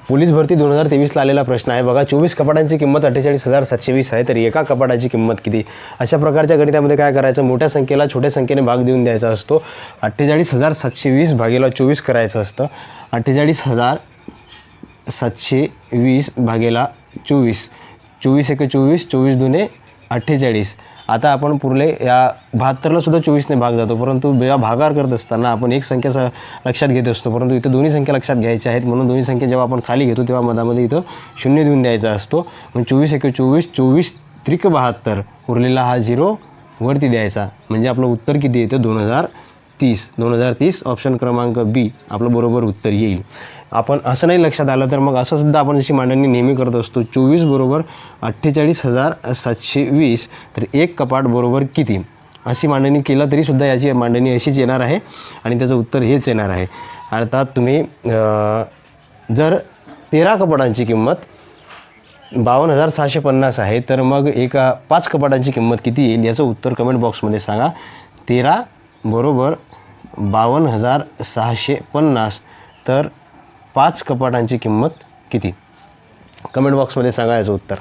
Police भरती 2023ला आलेला प्रश्न आहे बघा. 24 कपाटांची किंमत 48,720 आहे, तर एका कपाटाची किंमत किती? अशा प्रकारच्या गणितामध्ये काय करायचं, मोठ्या संख्येला छोट्या संख्येने भाग देऊन द्यायचा असतो. 48,720 भागेला 24 करायचं असतं. 48,720 भागेला 24, 24 एके 24, 24 दुने 48. आता आपण पुरले या 72ला सुद्धा 24ने भाग जातो, परंतु या भागाकार करत असताना आपण एक संख्या लक्षात घेत असतो, परंतु इथं दोन्ही संख्या लक्षात घ्यायच्या आहेत. म्हणून दोन्ही संख्या जेव्हा आपण खाली घेतो तेव्हा मधामध्ये इथं शून्य देऊन द्यायचा असतो. मग 24 एके 24, 24 त्रिक 72, उरलेला हा 0 वरती द्यायचा. म्हणजे आपलं उत्तर किती येतं? 2030. 2030 ऑप्शन क्रमांक बी आपलं बरोबर उत्तर येईल. आपण असं नाही लक्षात आलं तर मग असं सुद्धा आपण जशी मांडणी नेहमी करत असतो. 24 बरोबर 48,720, तर एक कपाट बरोबर किती? अशी मांडणी केलं तरीसुद्धा याची मांडणी अशीच येणार आहे आणि त्याचं उत्तर हेच येणार आहे. अर्थात तुम्ही जर 13 कपाटांची किंमत 52,650 आहे, तर मग 5 कपाटांची किंमत किती येईल याचं उत्तर कमेंट बॉक्समध्ये सांगा. 13 बरोबर 52,650, तर 5 कपाटांची किंमत किती? कमेंट बॉक्समध्ये सांगा याचं उत्तर.